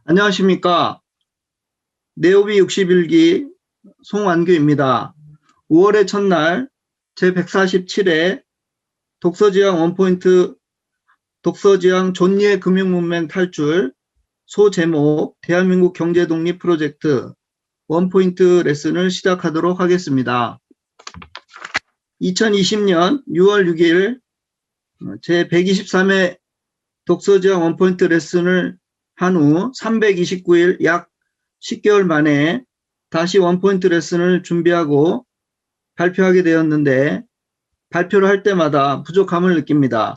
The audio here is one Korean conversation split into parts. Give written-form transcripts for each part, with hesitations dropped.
안녕하십니까. 네오비 61기 송완규입니다. 5월의 첫날 제147회 독서지향 원포인트 독서지향 존니의 금융문맹 탈출 소제목 대한민국 경제독립 프로젝트 원포인트 레슨을 시작하도록 하겠습니다. 2020년 6월 6일 제123회 독서지향 원포인트 레슨을 한 후 329일 약 10개월 만에 다시 원포인트 레슨을 준비하고 발표하게 되었는데 발표를 할 때마다 부족함을 느낍니다.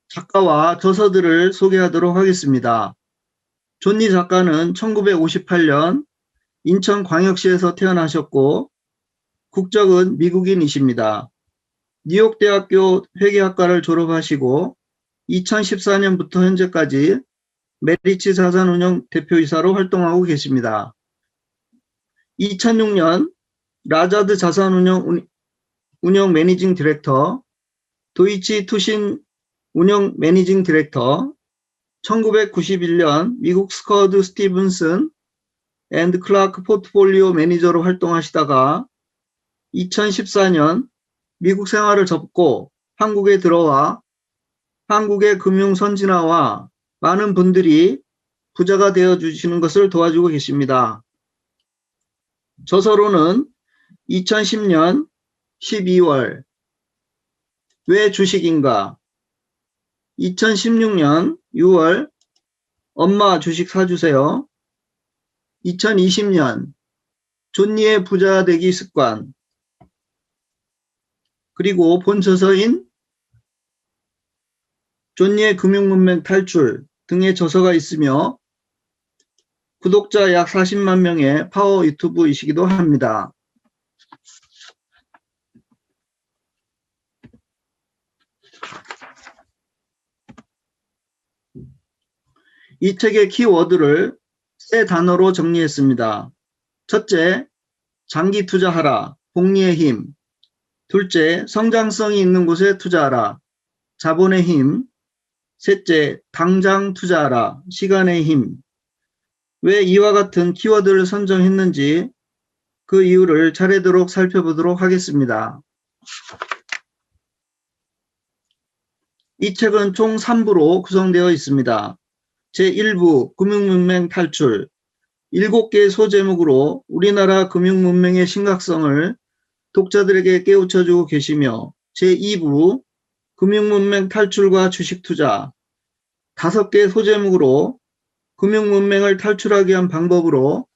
작가와 저서들을 소개하도록 하겠습니다. 존니 작가는 1958년 인천광역시에서 태어나셨고 국적은 미국인이십니다. 뉴욕대학교 회계학과를 졸업하시고 2014년부터 현재까지 메리츠 자산운용 대표이사로 활동하고 계십니다. 2006년 라자드 자산운용 매니징 디렉터, 도이치 투신 운영 매니징 디렉터, 1991년 미국 스커드 스티븐슨 앤드 클라크 포트폴리오 매니저로 활동하시다가 2014년 미국 생활을 접고 한국에 들어와 한국의 금융 선진화와 많은 분들이 부자가 되어주시는 것을 도와주고 계십니다. 저서로는 2010년 12월 왜 주식인가, 2016년 6월 엄마 주식 사주세요, 2020년 존니의 부자 되기 습관, 그리고 본 저서인 존니의 금융문맹 탈출 등의 저서가 있으며 구독자 약 40만 명의 파워 유튜브이시기도 합니다. 이 책의 키워드를 세 단어로 정리했습니다. 첫째, 장기 투자하라, 복리의 힘. 둘째, 성장성이 있는 곳에 투자하라, 자본의 힘. 셋째, 당장 투자하라, 시간의 힘. 왜 이와 같은 키워드를 선정했는지 그 이유를 차례대로 살펴보도록 하겠습니다. 이 책은 총 3부로 구성되어 있습니다. 제1부 금융문맹 탈출, 7개의 소제목으로 우리나라 금융문맹의 심각성을 독자들에게 깨우쳐주고 계시며 제2부 금융문맹 탈출과 주식투자, 5개의 소제목으로 금융문맹을 탈출하기 위한 방법으로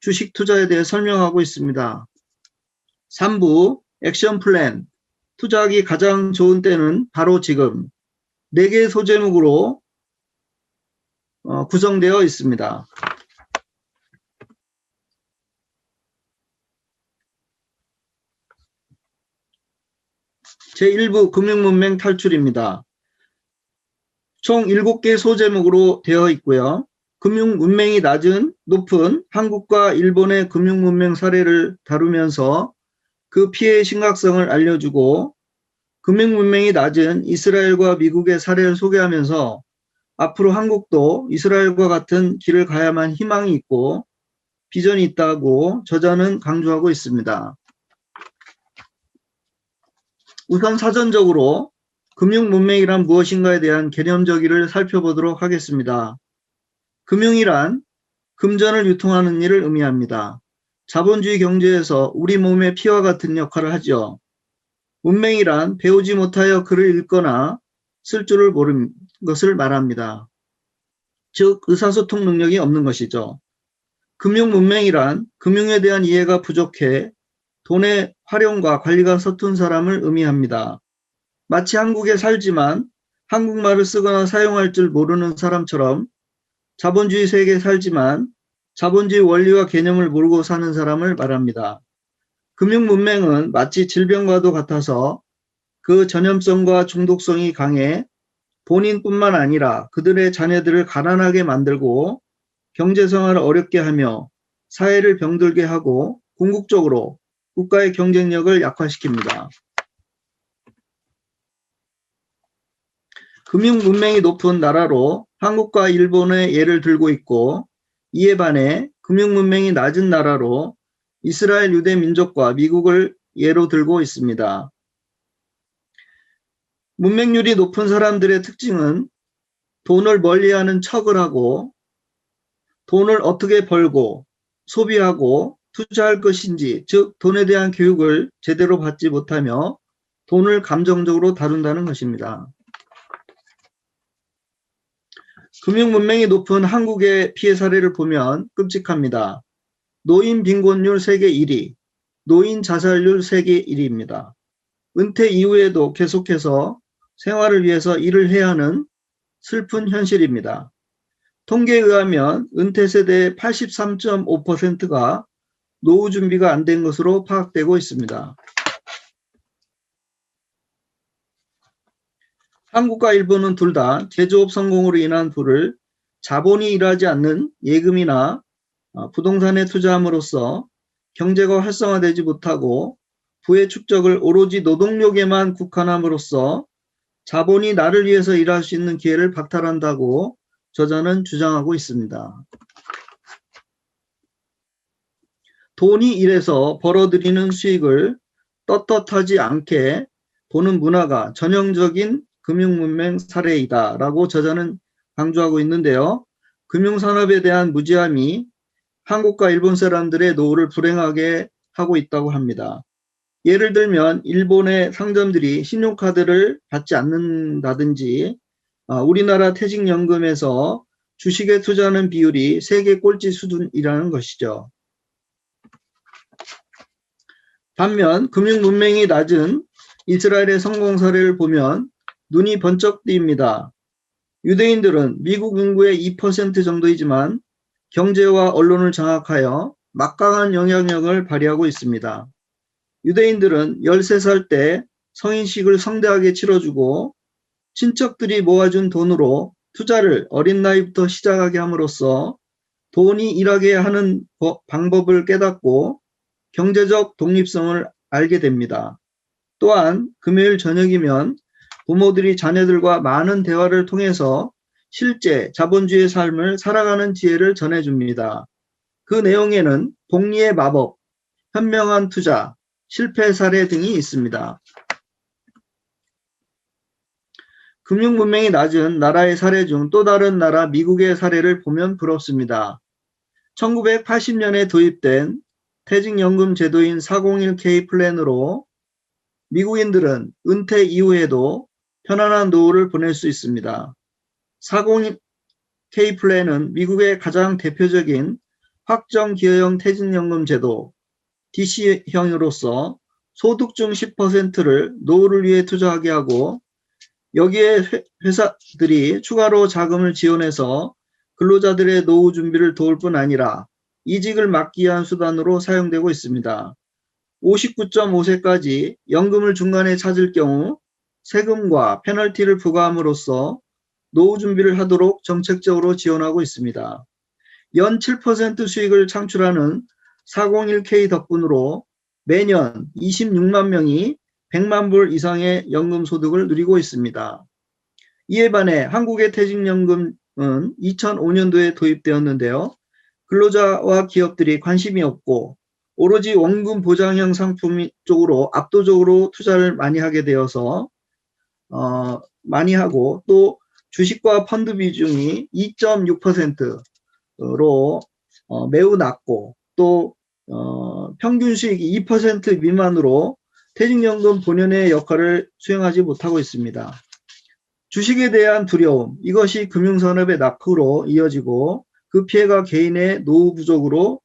주식투자에 대해 설명하고 있습니다. 3부 액션 플랜, 투자하기 가장 좋은 때는 바로 지금, 4개의 소제목으로 구성되어 있습니다. 제1부 금융문맹 탈출입니다. 총 7개 소제목으로 되어 있고요. 금융문맹이 높은 한국과 일본의 금융문맹 사례를 다루면서 그 피해의 심각성을 알려주고, 금융문맹이 낮은 이스라엘과 미국의 사례를 소개하면서 앞으로 한국도 이스라엘과 같은 길을 가야만 희망이 있고 비전이 있다고 저자는 강조하고 있습니다. 우선 사전적으로 금융문맹이란 무엇인가에 대한 개념적이를 살펴보도록 하겠습니다. 금융이란 금전을 유통하는 일을 의미합니다. 자본주의 경제에서 우리 몸의 피와 같은 역할을 하죠. 문맹이란 배우지 못하여 글을 읽거나 쓸 줄을 모르는 것을 말합니다. 즉 의사소통 능력이 없는 것이죠. 금융문맹이란 금융에 대한 이해가 부족해 돈의 활용과 관리가 서툰 사람을 의미합니다. 마치 한국에 살지만 한국말을 쓰거나 사용할 줄 모르는 사람처럼 자본주의 세계에 살지만 자본주의 원리와 개념을 모르고 사는 사람을 말합니다. 금융문맹은 마치 질병과도 같아서 그 전염성과 중독성이 강해 본인뿐만 아니라 그들의 자녀들을 가난하게 만들고 경제생활을 어렵게 하며 사회를 병들게 하고 궁극적으로 국가의 경쟁력을 약화시킵니다. 금융 문맹이 높은 나라로 한국과 일본의 예를 들고 있고, 이에 반해 금융 문맹이 낮은 나라로 이스라엘 유대 민족과 미국을 예로 들고 있습니다. 문맹률이 높은 사람들의 특징은 돈을 멀리하는 척을 하고, 돈을 어떻게 벌고 소비하고 투자할 것인지, 즉 돈에 대한 교육을 제대로 받지 못하며 돈을 감정적으로 다룬다는 것입니다. 금융 문맹이 높은 한국의 피해 사례를 보면 끔찍합니다. 노인 빈곤율 세계 1위, 노인 자살률 세계 1위입니다. 은퇴 이후에도 계속해서 생활을 위해서 일을 해야 하는 슬픈 현실입니다. 통계에 의하면 은퇴 세대의 83.5%가 노후 준비가 안 된 것으로 파악되고 있습니다. 한국과 일본은 둘 다 제조업 성공으로 인한 부를 자본이 일하지 않는 예금이나 부동산에 투자함으로써 경제가 활성화되지 못하고 부의 축적을 오로지 노동력에만 국한함으로써 자본이 나를 위해서 일할 수 있는 기회를 박탈한다고 저자는 주장하고 있습니다. 돈이 일해서 벌어들이는 수익을 떳떳하지 않게 보는 문화가 전형적인 금융문맹 사례이다 라고 저자는 강조하고 있는데요. 금융산업에 대한 무지함이 한국과 일본 사람들의 노후를 불행하게 하고 있다고 합니다. 예를 들면 일본의 상점들이 신용카드를 받지 않는다든지, 우리나라 퇴직연금에서 주식에 투자하는 비율이 세계 꼴찌 수준이라는 것이죠. 반면 금융문맹이 낮은 이스라엘의 성공 사례를 보면 눈이 번쩍 띄입니다. 유대인들은 미국 인구의 2% 정도이지만 경제와 언론을 장악하여 막강한 영향력을 발휘하고 있습니다. 유대인들은 13살 때 성인식을 성대하게 치러주고 친척들이 모아준 돈으로 투자를 어린 나이부터 시작하게 함으로써 돈이 일하게 하는 방법을 깨닫고 경제적 독립성을 알게 됩니다. 또한 금요일 저녁이면 부모들이 자녀들과 많은 대화를 통해서 실제 자본주의 삶을 살아가는 지혜를 전해줍니다. 그 내용에는 복리의 마법, 현명한 투자, 실패 사례 등이 있습니다. 금융 문맹이 낮은 나라의 사례 중 또 다른 나라 미국의 사례를 보면 부럽습니다. 1980년에 도입된 퇴직연금 제도인 401k 플랜으로 미국인들은 은퇴 이후에도 편안한 노후를 보낼 수 있습니다. 401k 플랜은 미국의 가장 대표적인 확정기여형 퇴직연금 제도 DC형으로서 소득 중 10%를 노후를 위해 투자하게 하고, 여기에 회사들이 추가로 자금을 지원해서 근로자들의 노후 준비를 도울 뿐 아니라 이직을 막기 위한 수단으로 사용되고 있습니다. 59.5세까지 연금을 중간에 찾을 경우 세금과 페널티를 부과함으로써 노후 준비를 하도록 정책적으로 지원하고 있습니다. 연 7% 수익을 창출하는 401k 덕분으로 매년 26만 명이 100만 불 이상의 연금 소득을 누리고 있습니다. 이에 반해 한국의 퇴직연금은 2005년도에 도입되었는데요. 근로자와 기업들이 관심이 없고 오로지 원금 보장형 상품 쪽으로 압도적으로 투자를 많이 하게 되어서 많이 하고, 또 주식과 펀드 비중이 2.6%로 매우 낮고, 또 평균 수익이 2% 미만으로 퇴직연금 본연의 역할을 수행하지 못하고 있습니다. 주식에 대한 두려움, 이것이 금융산업의 낙후로 이어지고 그 피해가 개인의 노후 부족으로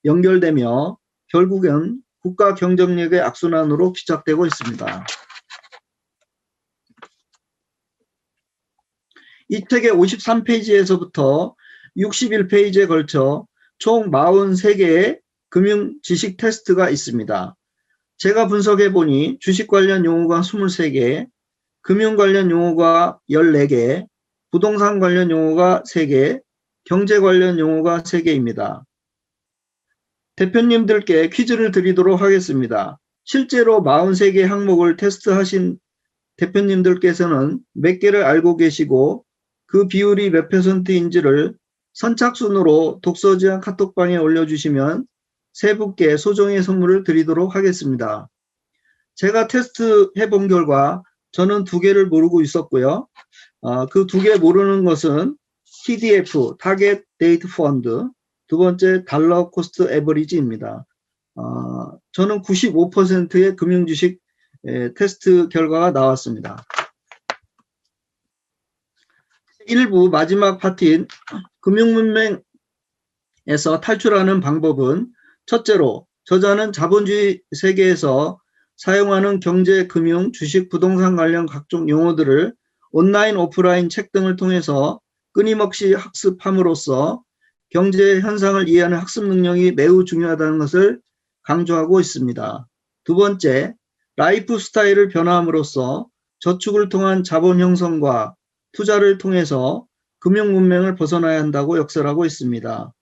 연결되며 결국은 국가 경쟁력의 악순환으로 귀착되고 있습니다. 이 책의 53페이지에서부터 61페이지에 걸쳐 총 43개의 금융 지식 테스트가 있습니다. 제가 분석해 보니 주식 관련 용어가 23개, 금융 관련 용어가 14개, 부동산 관련 용어가 3개, 경제 관련 용어가 3개입니다. 대표님들께 퀴즈를 드리도록 하겠습니다. 실제로 43개 항목을 테스트하신 대표님들께서는 몇 개를 알고 계시고 그 비율이 몇 %인지를 선착순으로 독서지향 카톡방에 올려주시면 세 분께 소정의 선물을 드리도록 하겠습니다. 제가 테스트 해본 결과 저는 2개를 모르고 있었고요. 그 2개 모르는 것은 TDF, 타겟 데이트 펀드, 두 번째 달러 코스트 에버리지입니다. 저는 95%의 금융주식 테스트 결과가 나왔습니다. 1부 마지막 파트인 금융문맹에서 탈출하는 방법은 첫째로 저자는 자본주의 세계에서 사용하는 경제, 금융, 주식, 부동산 관련 각종 용어들을 온라인, 오프라인 책 등을 통해서 끊임없이 학습함으로써 경제 현상을 이해하는 학습 능력이 매우 중요하다는 것을 강조하고 있습니다. 두 번째, 라이프 스타일을 변화함으로써 저축을 통한 자본 형성과 투자를 통해서 금융 문맹을 벗어나야 한다고 역설하고 있습니다.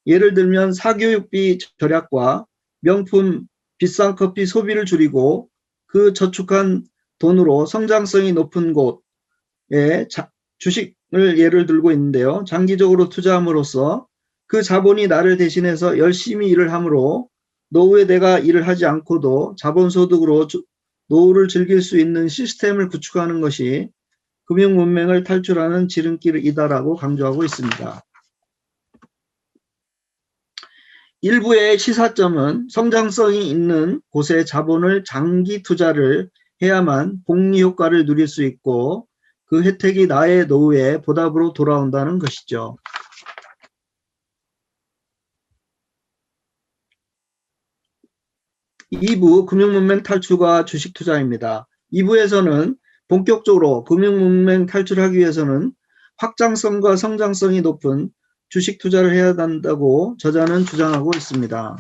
예를 들면 사교육비 절약과 명품 비싼 커피 소비를 줄이고 그 저축한 돈으로 성장성이 높은 곳에 주식을 예를 들고 있는데요. 장기적으로 투자함으로써 그 자본이 나를 대신해서 열심히 일을 하므로 노후에 내가 일을 하지 않고도 자본소득으로 노후를 즐길 수 있는 시스템을 구축하는 것이 금융 문맹을 탈출하는 지름길이다라고 강조하고 있습니다. 일부의 시사점은 성장성이 있는 곳에 자본을 장기 투자를 해야만 복리 효과를 누릴 수 있고 그 혜택이 나의 노후에 보답으로 돌아온다는 것이죠. 2부 금융문맹 탈출과 주식 투자입니다. 2부에서는 본격적으로 금융문맹 탈출하기 위해서는 확장성과 성장성이 높은 주식 투자를 해야 한다고 저자는 주장하고 있습니다.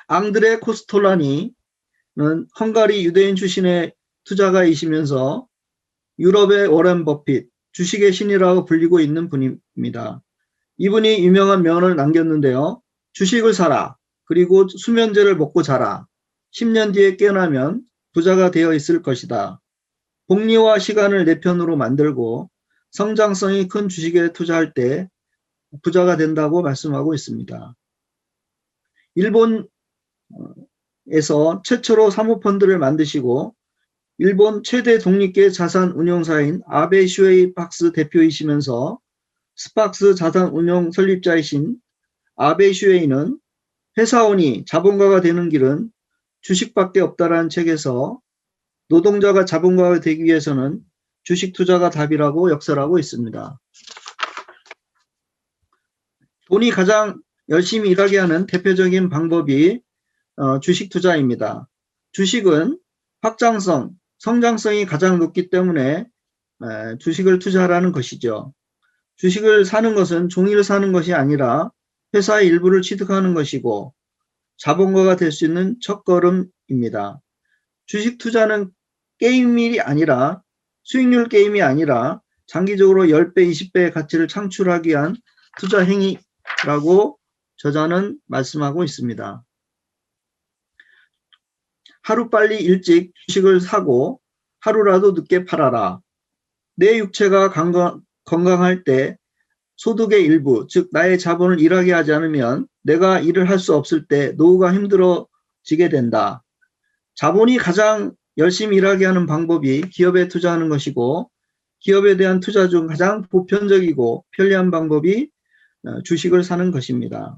앙드레 코스톨라니는 헝가리 유대인 출신의 투자가이시면서 유럽의 워렌 버핏, 주식의 신이라고 불리고 있는 분입니다. 이분이 유명한 명언을 남겼는데요. 주식을 사라. 그리고 수면제를 먹고 자라. 10년 뒤에 깨어나면 부자가 되어 있을 것이다. 복리와 시간을 내 편으로 만들고 성장성이 큰 주식에 투자할 때 부자가 된다고 말씀하고 있습니다. 일본에서 최초로 사모펀드를 만드시고 일본 최대 독립계 자산 운용사인 아베 슈에이 박스 대표이시면서 스팍스 자산 운용 설립자이신 아베 슈에이는 회사원이 자본가가 되는 길은 주식밖에 없다라는 책에서 노동자가 자본가가 되기 위해서는 주식 투자가 답이라고 역설하고 있습니다. 돈이 가장 열심히 일하게 하는 대표적인 방법이 주식 투자입니다. 주식은 확장성, 성장성이 가장 높기 때문에 주식을 투자하라는 것이죠. 주식을 사는 것은 종이를 사는 것이 아니라 회사의 일부를 취득하는 것이고 자본가가 될 수 있는 첫걸음입니다. 주식 투자는 게임이 아니라 수익률 게임이 아니라 장기적으로 10배, 20배의 가치를 창출하기 위한 투자 행위라고 저자는 말씀하고 있습니다. 하루빨리 일찍 주식을 사고 하루라도 늦게 팔아라. 내 육체가 건강할 때 소득의 일부, 즉 나의 자본을 일하게 하지 않으면 내가 일을 할 수 없을 때 노후가 힘들어지게 된다. 자본이 가장 열심히 일하게 하는 방법이 기업에 투자하는 것이고 기업에 대한 투자 중 가장 보편적이고 편리한 방법이 주식을 사는 것입니다.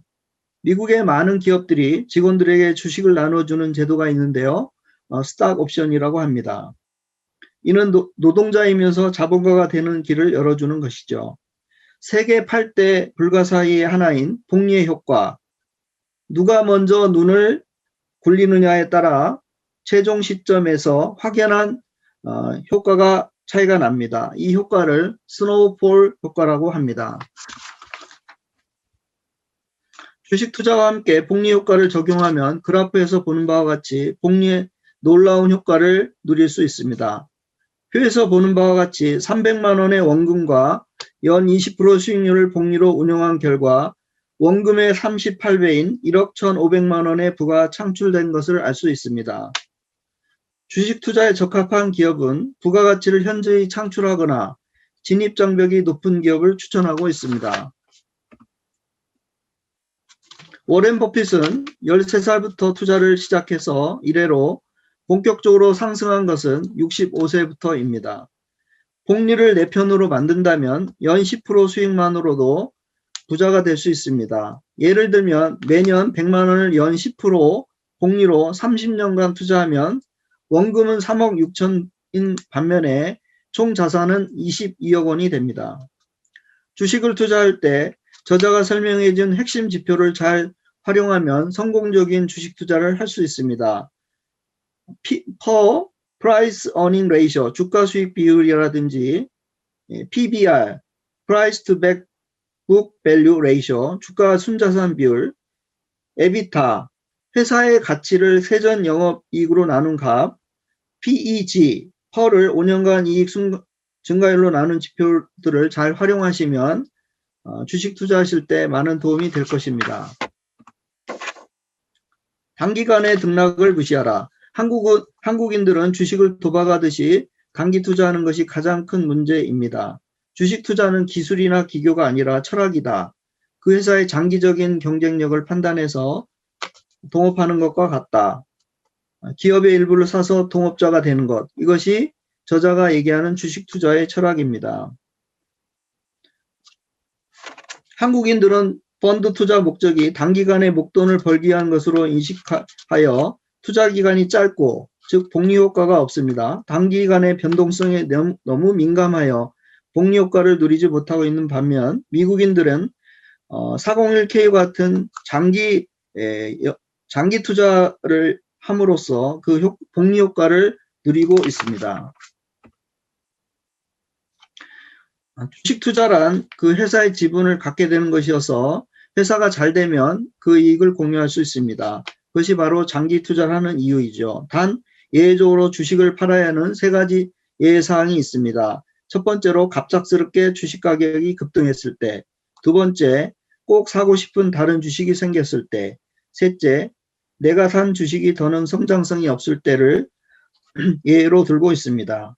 미국의 많은 기업들이 직원들에게 주식을 나눠주는 제도가 있는데요. 스탁 옵션이라고 합니다. 이는 노동자이면서 자본가가 되는 길을 열어주는 것이죠. 세계 8대 불가사의의 하나인 복리의 효과. 누가 먼저 눈을 굴리느냐에 따라 최종 시점에서 확연한 효과가 차이가 납니다. 이 효과를 스노우볼 효과라고 합니다. 주식 투자와 함께 복리 효과를 적용하면 그래프에서 보는 바와 같이 복리의 놀라운 효과를 누릴 수 있습니다. 표에서 보는 바와 같이 300만 원의 원금과 연 20% 수익률을 복리로 운용한 결과 원금의 38배인 1억 1,500만 원의 부가 창출된 것을 알 수 있습니다. 주식 투자에 적합한 기업은 부가가치를 현저히 창출하거나 진입장벽이 높은 기업을 추천하고 있습니다. 워렌 버핏은 13살부터 투자를 시작해서 이래로 본격적으로 상승한 것은 65세부터입니다. 복리를 내 편으로 만든다면 연 10% 수익만으로도 부자가 될 수 있습니다. 예를 들면 매년 100만 원을 연 10% 복리로 30년간 투자하면 원금은 3억 6천인 반면에 총 자산은 22억 원이 됩니다. 주식을 투자할 때 저자가 설명해 준 핵심 지표를 잘 활용하면 성공적인 주식 투자를 할 수 있습니다. per price earning ratio, 주가 수익 비율이라든지 PBR, price to book value ratio, 주가 순자산 비율, EBITDA, 회사의 가치를 세전 영업이익으로 나눈 값, PEG, per를 5년간 이익 증가율로 나눈 지표들을 잘 활용하시면 주식 투자하실 때 많은 도움이 될 것입니다. 단기간의 등락을 무시하라. 한국인들은 주식을 도박하듯이 단기 투자하는 것이 가장 큰 문제입니다. 주식 투자는 기술이나 기교가 아니라 철학이다. 그 회사의 장기적인 경쟁력을 판단해서 동업하는 것과 같다. 기업의 일부를 사서 동업자가 되는 것. 이것이 저자가 얘기하는 주식 투자의 철학입니다. 한국인들은 펀드 투자 목적이 단기간에 목돈을 벌기 위한 것으로 인식하여 투자 기간이 짧고 즉 복리 효과가 없습니다. 단기간의 변동성에 너무 민감하여 복리 효과를 누리지 못하고 있는 반면 미국인들은 401k 같은 장기 투자를 함으로써 그 복리 효과를 누리고 있습니다. 주식 투자란 그 회사의 지분을 갖게 되는 것이어서 회사가 잘 되면 그 이익을 공유할 수 있습니다. 그것이 바로 장기 투자를 하는 이유이죠. 단 예외적으로 주식을 팔아야 하는 세 가지 예외사항이 있습니다. 첫 번째로 갑작스럽게 주식 가격이 급등했을 때, 두 번째 꼭 사고 싶은 다른 주식이 생겼을 때, 셋째 내가 산 주식이 더는 성장성이 없을 때를 예로 들고 있습니다.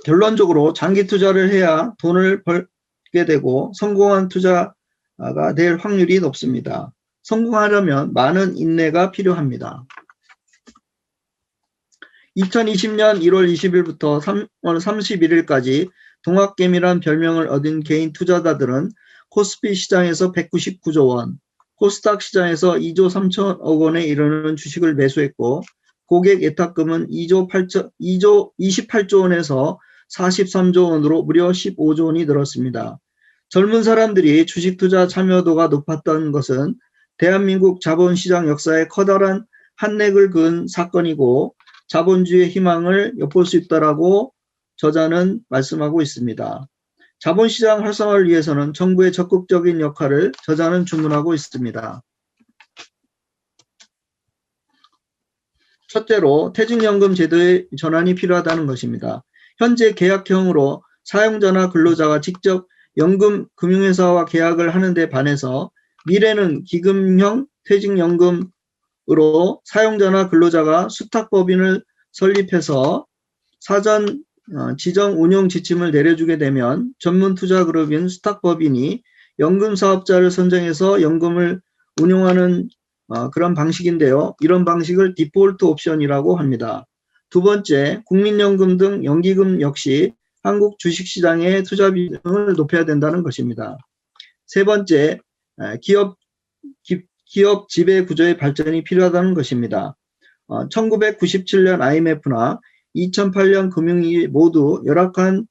결론적으로 장기 투자를 해야 돈을 벌게 되고 성공한 투자가 될 확률이 높습니다. 성공하려면 많은 인내가 필요합니다. 2020년 1월 20일부터 3월 31일까지 동학개미란 별명을 얻은 개인 투자자들은 코스피 시장에서 199조 원, 코스닥 시장에서 2조 3천억 원에 이르는 주식을 매수했고 고객 예탁금은 28조 원에서 43조 원으로 무려 15조 원이 늘었습니다. 젊은 사람들이 주식 투자 참여도가 높았던 것은 대한민국 자본시장 역사에 커다란 한획을 그은 사건이고 자본주의의 희망을 엿볼 수 있다라고 저자는 말씀하고 있습니다. 자본시장 활성화를 위해서는 정부의 적극적인 역할을 저자는 주문하고 있습니다. 첫째로 퇴직연금 제도의 전환이 필요하다는 것입니다. 현재 계약형으로 사용자나 근로자가 직접 연금 금융회사와 계약을 하는 데 반해서 미래는 기금형 퇴직연금으로 사용자나 근로자가 수탁법인을 설립해서 사전 지정 운용 지침을 내려주게 되면 전문 투자 그룹인 수탁법인이 연금 사업자를 선정해서 연금을 운용하는 그런 방식인데요. 이런 방식을 디폴트 옵션이라고 합니다. 두 번째, 국민연금 등 연기금 역시 한국 주식시장의 투자 비중을 높여야 된다는 것입니다. 세 번째, 기업 지배 구조의 발전이 필요하다는 것입니다. 1997년 IMF나 2008년 금융위기 모두 열악한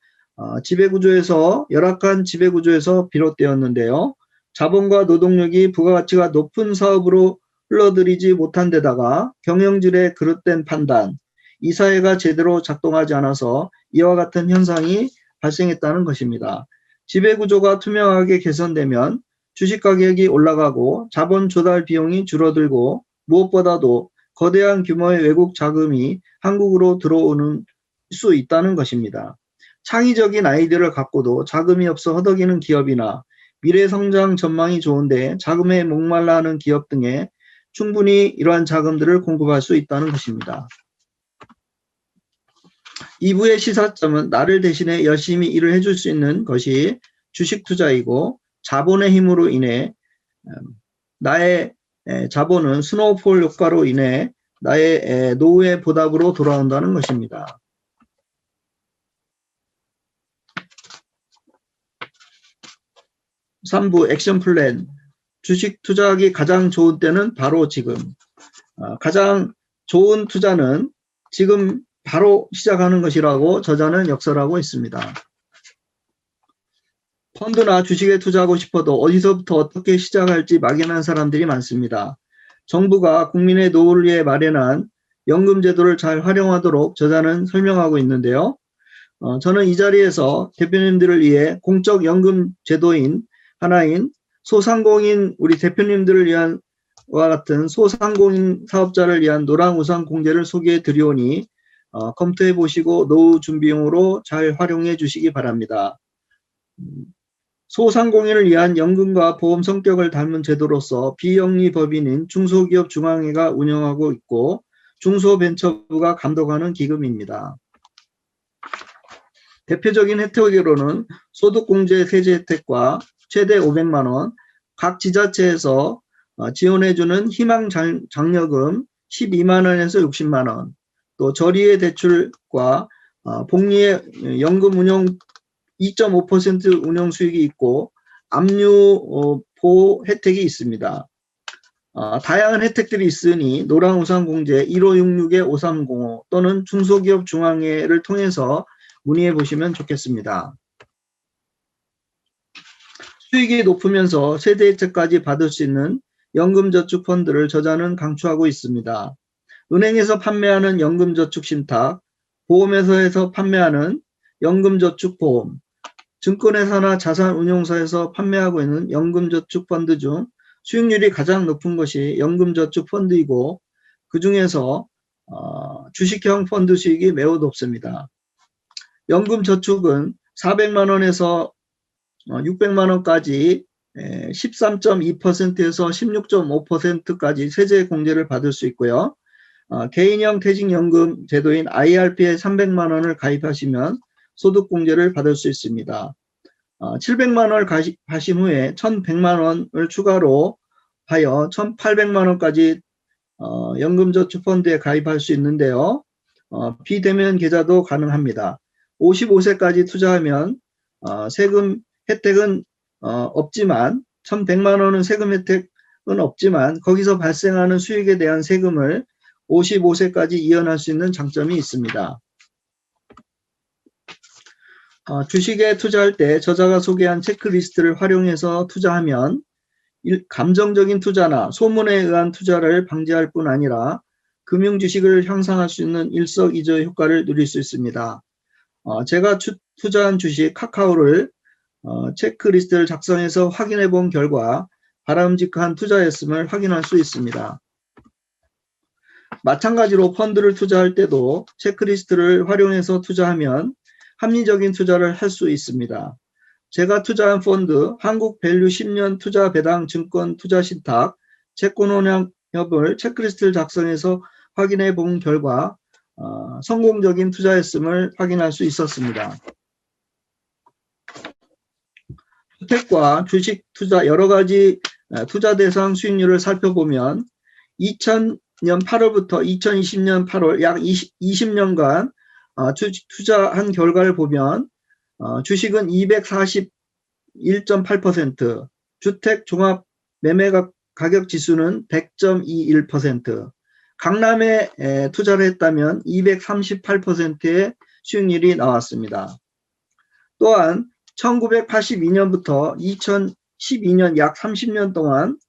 지배구조에서 비롯되었는데요. 자본과 노동력이 부가가치가 높은 사업으로 흘러들이지 못한 데다가 경영질의 그릇된 판단, 이사회가 제대로 작동하지 않아서 이와 같은 현상이 발생했다는 것입니다. 지배구조가 투명하게 개선되면 주식 가격이 올라가고 자본 조달 비용이 줄어들고 무엇보다도 거대한 규모의 외국 자금이 한국으로 들어오는 수 있다는 것입니다. 창의적인 아이디어를 갖고도 자금이 없어 허덕이는 기업이나 미래 성장 전망이 좋은데 자금에 목말라 하는 기업 등의 충분히 이러한 자금들을 공급할 수 있다는 것입니다. 2부의 시사점은 나를 대신해 열심히 일을 해줄 수 있는 것이 주식 투자이고 자본의 힘으로 인해 나의 자본은 스노우볼 효과로 인해 나의 노후의 보답으로 돌아온다는 것입니다. 3부 액션 플랜. 주식 투자하기 가장 좋은 때는 바로 지금. 가장 좋은 투자는 지금 바로 시작하는 것이라고 저자는 역설하고 있습니다. 펀드나 주식에 투자하고 싶어도 어디서부터 어떻게 시작할지 막연한 사람들이 많습니다. 정부가 국민의 노후를 위해 마련한 연금제도를 잘 활용하도록 저자는 설명하고 있는데요. 저는 이 자리에서 대표님들을 위해 공적 연금제도인 하나인 소상공인 우리 대표님들을 위한 와 같은 소상공인 사업자를 위한 노랑우산 공제를 소개해 드리오니 검토해 보시고 노후 준비용으로 잘 활용해 주시기 바랍니다. 소상공인을 위한 연금과 보험 성격을 닮은 제도로서 비영리 법인인 중소기업 중앙회가 운영하고 있고 중소벤처부가 감독하는 기금입니다. 대표적인 혜택으로는 소득공제 세제 혜택과 최대 500만원, 각 지자체에서 지원해주는 희망장려금 12만원에서 60만원, 또 저리의 대출과 복리의 연금 운용 2.5% 운용 수익이 있고 압류 보호 혜택이 있습니다. 다양한 혜택들이 있으니 노랑우산공제 1566-5305 또는 중소기업 중앙회를 통해서 문의해 보시면 좋겠습니다. 수익이 높으면서 세대 혜택까지 받을 수 있는 연금저축펀드를 저자는 강추하고 있습니다. 은행에서 판매하는 연금저축신탁, 보험회사에서 판매하는 연금저축보험, 증권회사나 자산운용사에서 판매하고 있는 연금저축펀드 중 수익률이 가장 높은 것이 연금저축펀드이고 그 중에서 주식형 펀드 수익이 매우 높습니다. 연금저축은 400만원에서 600만원까지 13.2%에서 16.5%까지 세제 공제를 받을 수 있고요. 개인형 퇴직연금 제도인 IRP에 300만원을 가입하시면 소득공제를 받을 수 있습니다. 700만원을 가입하신 후에 1100만원을 추가로 하여 1800만원까지 연금저축펀드에 가입할 수 있는데요. 비대면 계좌도 가능합니다. 55세까지 투자하면 세금 혜택은 없지만 1100만원은 세금 혜택은 없지만 거기서 발생하는 수익에 대한 세금을 55세까지 이연할 수 있는 장점이 있습니다. 주식에 투자할 때 저자가 소개한 체크리스트를 활용해서 투자하면 감정적인 투자나 소문에 의한 투자를 방지할 뿐 아니라 금융주식을 향상할 수 있는 일석이조 효과를 누릴 수 있습니다. 제가 투자한 주식 카카오를 체크리스트를 작성해서 확인해 본 결과 바람직한 투자였음을 확인할 수 있습니다. 마찬가지로 펀드를 투자할 때도 체크리스트를 활용해서 투자하면 합리적인 투자를 할 수 있습니다. 제가 투자한 펀드 한국밸류 10년 투자 배당 증권 투자 신탁 채권운용협을 체크리스트를 작성해서 확인해 본 결과 성공적인 투자였음을 확인할 수 있었습니다. 주택과 주식 투자 여러 가지 투자 대상 수익률을 살펴보면 2000년 8월부터 2020년 8월 약 20년간 투자한 결과를 보면 주식은 241.8%, 주택 종합 매매 가격 지수는 100.21%, 강남에 투자를 했다면 238%의 수익률이 나왔습니다. 또한 1982년부터 2012년 약 30년 동안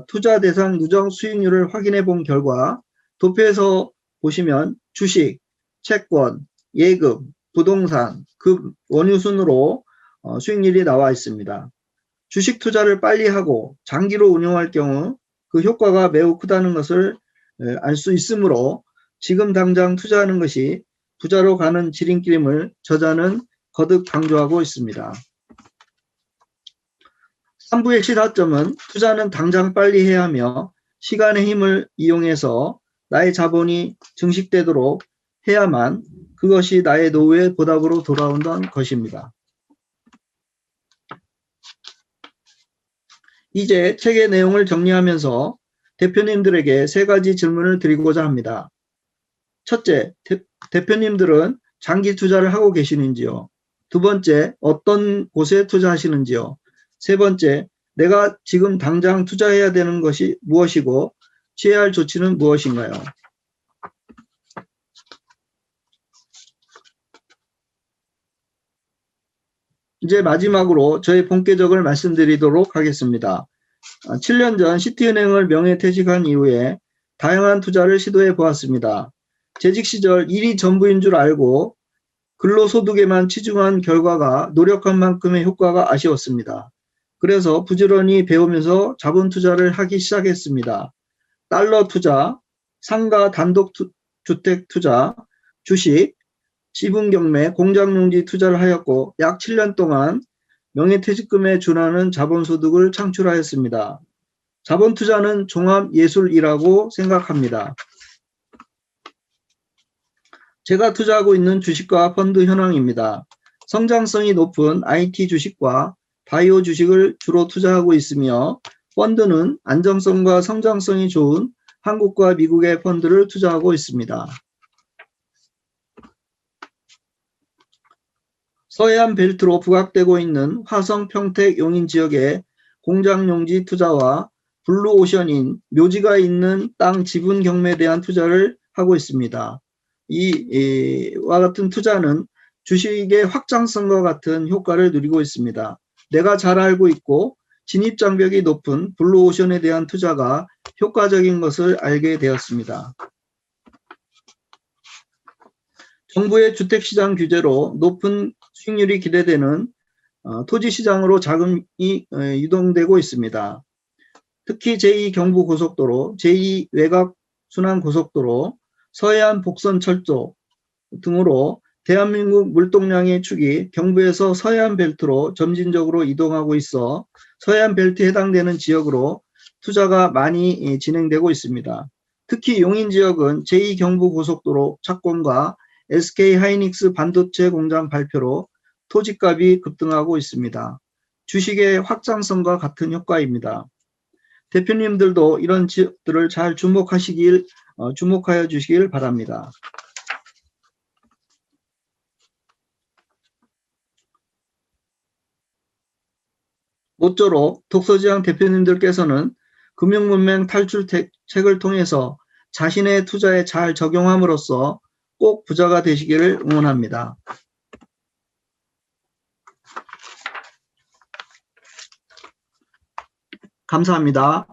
투자 대상 누적 수익률을 확인해 본 결과 도표에서 보시면 주식, 채권, 예금, 부동산, 급, 원유 순으로 수익률이 나와 있습니다. 주식 투자를 빨리 하고 장기로 운용할 경우 그 효과가 매우 크다는 것을 알 수 있으므로 지금 당장 투자하는 것이 부자로 가는 지름길임을 저자는 거듭 강조하고 있습니다. 3부의 시사점은 투자는 당장 빨리 해야 하며 시간의 힘을 이용해서 나의 자본이 증식되도록 해야만 그것이 나의 노후의 보답으로 돌아온다는 것입니다. 이제 책의 내용을 정리하면서 대표님들에게 3가지 질문을 드리고자 합니다. 첫째, 대표님들은 장기 투자를 하고 계시는지요? 두 번째, 어떤 곳에 투자하시는지요? 세 번째, 내가 지금 당장 투자해야 되는 것이 무엇이고 취해야 할 조치는 무엇인가요? 이제 마지막으로 저의 본계적을 말씀드리도록 하겠습니다. 7년 전 시티은행을 명예퇴직한 이후에 다양한 투자를 시도해 보았습니다. 재직 시절 일이 전부인 줄 알고 근로소득에만 치중한 결과가 노력한 만큼의 효과가 아쉬웠습니다. 그래서 부지런히 배우면서 자본 투자를 하기 시작했습니다. 달러 투자, 상가 단독 주택 투자, 주식, 지분 경매, 공장용지 투자를 하였고 약 7년 동안 명예퇴직금에 준하는 자본소득을 창출하였습니다. 자본 투자는 종합예술이라고 생각합니다. 제가 투자하고 있는 주식과 펀드 현황입니다. 성장성이 높은 IT 주식과 바이오 주식을 주로 투자하고 있으며 펀드는 안정성과 성장성이 좋은 한국과 미국의 펀드를 투자하고 있습니다. 서해안 벨트로 부각되고 있는 화성, 평택, 용인 지역의 공장용지 투자와 블루오션인 묘지가 있는 땅 지분 경매에 대한 투자를 하고 있습니다. 이와 같은 투자는 주식의 확장성과 같은 효과를 누리고 있습니다. 내가 잘 알고 있고 진입장벽이 높은 블루오션에 대한 투자가 효과적인 것을 알게 되었습니다. 정부의 주택시장 규제로 높은 수익률이 기대되는 토지시장으로 자금이 유동되고 있습니다. 특히 제2경부고속도로, 제2외곽순환고속도로, 서해안 복선철도 등으로 대한민국 물동량의 축이 경부에서 서해안 벨트로 점진적으로 이동하고 있어 서해안 벨트에 해당되는 지역으로 투자가 많이 진행되고 있습니다. 특히 용인 지역은 제2경부고속도로 착공과 SK하이닉스 반도체 공장 발표로 토지값이 급등하고 있습니다. 주식의 확장성과 같은 효과입니다. 대표님들도 이런 지역들을 잘 주목하여 주시길 바랍니다. 모쪼록 독서지향 대표님들께서는 금융문맹 탈출 책을 통해서 자신의 투자에 잘 적용함으로써 꼭 부자가 되시기를 응원합니다. 감사합니다.